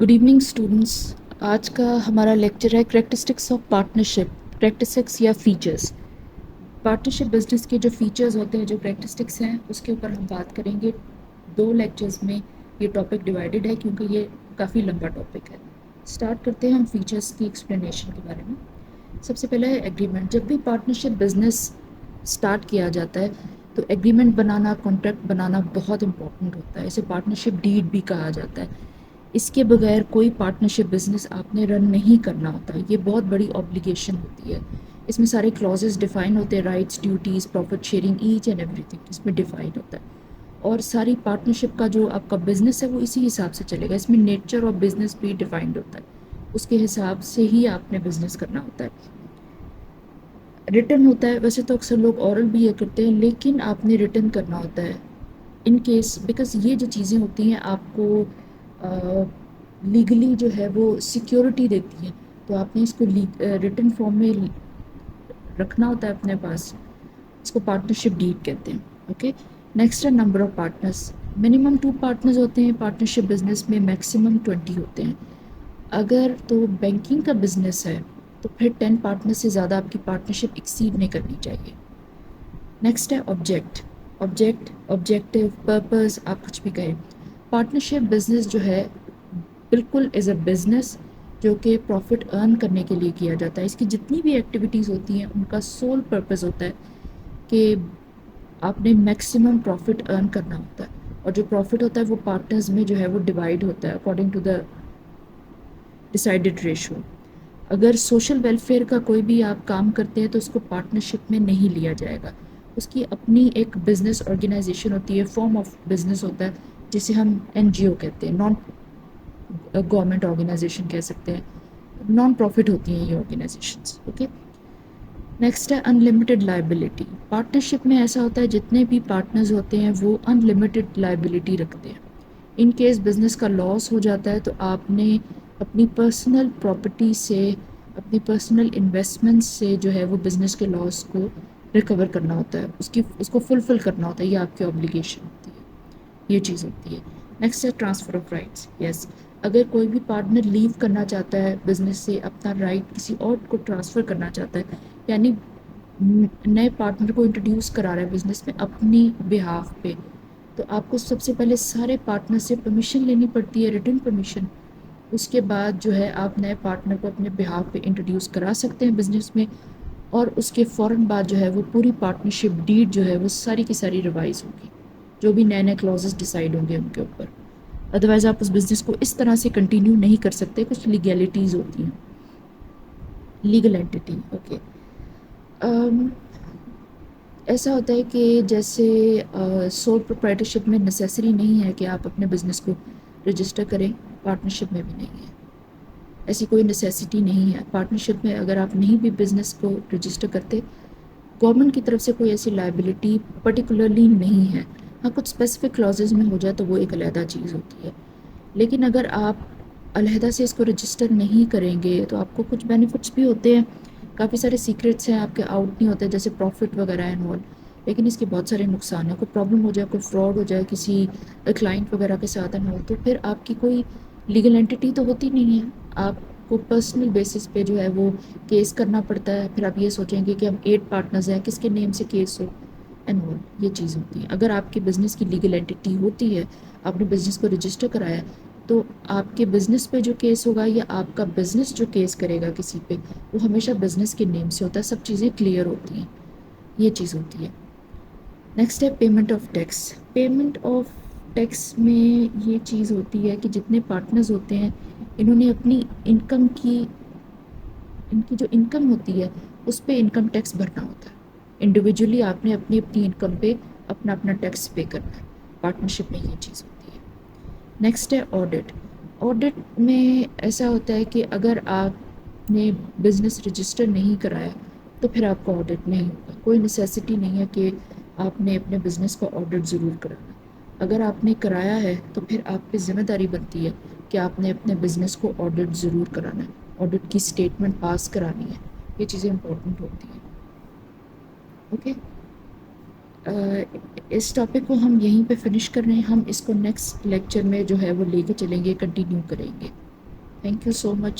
Good evening students. आज का हमारा लेक्चर है करेक्टरिस्टिक्स ऑफ पार्टनरशिप, करेक्टरिस्टिक्स या फीचर्स। पार्टनरशिप बिजनेस के जो फीचर्स होते हैं, जो करेक्टरिस्टिक्स हैं, उसके ऊपर हम बात करेंगे। 2 लेक्चर्स में ये टॉपिक डिवाइडेड है क्योंकि ये काफ़ी लंबा टॉपिक है। स्टार्ट करते हैं हम फीचर्स की एक्सप्लेनेशन के बारे में। सबसे पहले है एग्रीमेंट। जब भी पार्टनरशिप बिजनेस स्टार्ट किया जाता है तो एग्रीमेंट बनाना, कॉन्ट्रैक्ट बनाना बहुत इंपॉर्टेंट होता है। इसे पार्टनरशिप डीड भी कहा जाता है। इसके बगैर कोई पार्टनरशिप बिजनेस आपने रन नहीं करना होता। ये बहुत बड़ी ऑब्लिगेशन होती है। इसमें सारे क्लॉजेस डिफाइन होते हैं, rights, duties, profit sharing, each and everything इसमें डिफाइन होता है। और सारी पार्टनरशिप का जो आपका बिजनेस है वो इसी हिसाब से चलेगा। इसमें नेचर ऑफ बिजनेस भी डिफाइंड होता है, उसके हिसाब से ही आपने बिजनेस करना होता है। रिटर्न होता है, वैसे तो अक्सर लोग ओरल भी ये करते हैं, लेकिन आपने रिटर्न करना होता है इन केस, बिकॉज ये जो चीज़ें होती हैं आपको लीगली जो है वो सिक्योरिटी देती हैं, तो आपने इसको रिटर्न फॉर्म में रखना होता है अपने पास। इसको पार्टनरशिप डीड कहते हैं। ओके, नेक्स्ट है number of partners. Minimum 2 partners होते हैं पार्टनरशिप बिजनेस में, मैक्सिमम 20 होते हैं। अगर तो बैंकिंग का बिजनेस है तो फिर 10 पार्टनर से ज़्यादा आपकी पार्टनरशिप एक्सीड नहीं करनी चाहिए। नेक्स्ट है ऑब्जेक्ट। ऑब्जेक्टिव, पर्पस, आप कुछ भी कहें। पार्टनरशिप बिजनेस जो है बिल्कुल एज अ बिजनेस जो कि प्रॉफिट अर्न करने के लिए किया जाता है। इसकी जितनी भी एक्टिविटीज़ होती हैं उनका सोल पर्पस होता है कि आपने मैक्सिमम प्रॉफिट अर्न करना होता है, और जो प्रॉफिट होता है वो पार्टनर्स में जो है वो डिवाइड होता है according to the decided ratio. अगर सोशल वेलफेयर का कोई भी आप काम करते हैं तो उसको पार्टनरशिप में नहीं लिया जाएगा। उसकी अपनी एक बिजनेस ऑर्गेनाइजेशन होती है, फॉर्म ऑफ बिजनेस होता है, जिसे हम एनजीओ कहते हैं, नॉन गवर्नमेंट ऑर्गेनाइजेशन कह सकते हैं, नॉन प्रॉफिट होती हैं ये ऑर्गेनाइजेशंस। ओके, नेक्स्ट है अनलिमिटेड लायबिलिटी। पार्टनरशिप में ऐसा होता है जितने भी पार्टनर्स होते हैं वो अनलिमिटेड लायबिलिटी रखते हैं। इन केस बिजनेस का लॉस हो जाता है तो आपने अपनी पर्सनल प्रॉपर्टी से, अपनी पर्सनल इन्वेस्टमेंट से जो है वो बिजनेस के लॉस को रिकवर करना होता है, उसको फुलफिल करना होता है। ये आपकी ऑब्लिगेशन होती है, ये चीज़ होती है। नेक्स्ट है ट्रांसफ़र ऑफ राइट्स। यस, अगर कोई भी पार्टनर लीव करना चाहता है बिजनेस से, अपना राइट किसी और को ट्रांसफ़र करना चाहता है, यानी नए पार्टनर को इंट्रोड्यूस करा रहा है बिजनेस में अपनी बिहाफ पे, तो आपको सबसे पहले सारे पार्टनर से परमिशन लेनी पड़ती है, रिटन परमिशन। उसके बाद जो है आप नए पार्टनर को अपने बिहाफ पे इंट्रोड्यूस करा सकते हैं बिजनेस में, और उसके फ़ौरन बाद जो है वो पूरी पार्टनरशिप डीड जो है वो सारी की सारी रिवाइज होगी, जो भी नए नए क्लॉजेस डिसाइड होंगे उनके ऊपर। अदरवाइज़ आप उस बिज़नेस को इस तरह से कंटिन्यू नहीं कर सकते, कुछ लीगैलिटीज़ होती हैं, लीगल एंटिटी। ओके, ऐसा होता है कि जैसे सोल प्रोप्राइटरशिप में नेसेसरी नहीं है कि आप अपने बिज़नेस को रजिस्टर करें, पार्टनरशिप में भी नहीं है, ऐसी कोई नेसेसिटी नहीं है। पार्टनरशिप में अगर आप नहीं भी बिज़नेस को रजिस्टर करते, गवर्नमेंट की तरफ से कोई ऐसी लायबिलिटी पर्टिकुलरली नहीं है। हाँ, कुछ स्पेसिफिक क्लॉजेज में हो जाए तो वो एक अलहदा चीज़ होती है, लेकिन अगर आप अलहदा से इसको रजिस्टर नहीं करेंगे तो आपको कुछ बेनिफिट्स भी होते हैं। काफ़ी सारे सीक्रेट्स हैं आपके आउट नहीं होते, जैसे प्रॉफिट वगैरह एंड ऑल, लेकिन इसके बहुत सारे नुकसान हैं। कोई प्रॉब्लम हो जाए, कोई फ्रॉड हो जाए किसी क्लाइंट वगैरह के साथ एंड ऑल, तो फिर आपकी कोई लीगल एंटिटी तो होती नहीं है। आपको पर्सनल बेसिस पे जो है वो केस करना पड़ता है। फिर आप ये सोचेंगे कि हम 8 पार्टनर्स हैं, किसके नेम से केस हो एंड ऑल, ये चीज़ होती है। अगर आपके बिज़नेस की लीगल एंटिटी होती है, आपने बिज़नेस को रजिस्टर कराया, तो आपके बिज़नेस पे जो केस होगा या आपका बिज़नेस जो केस करेगा किसी पे, वो हमेशा बिज़नेस के नेम से होता है। सब चीज़ें क्लियर होती हैं, ये चीज़ होती है। नेक्स्ट है payment of tax. Payment of tax में ये चीज़ होती है कि जितने पार्टनर्स होते हैं इन्होंने अपनी इनकम की, इनकी जो इनकम होती है उस पे इनकम टैक्स भरना होता है। इंडिविजुअली आपने अपनी अपनी इनकम पे अपना अपना टैक्स पे करना है। पार्टनरशिप में ये चीज़ होती है। नेक्स्ट है ऑडिट। ऑडिट में ऐसा होता है कि अगर आपने बिज़नेस रजिस्टर नहीं कराया तो फिर आपका ऑडिट नहीं होगा। कोई नेसेसिटी नहीं है कि आपने अपने बिज़नेस का ऑडिट ज़रूर कराना। अगर आपने कराया है तो फिर आप पे ज़िम्मेदारी बनती है कि आपने अपने बिज़नेस को ऑडिट ज़रूर कराना है, ऑडिट की स्टेटमेंट पास करानी है। ये चीज़ें इंपॉर्टेंट होती हैं। ओके, इस टॉपिक को हम यहीं पे फिनिश कर रहे हैं। हम इसको नेक्स्ट लेक्चर में जो है वो लेके चलेंगे, कंटिन्यू करेंगे। Thank you so much.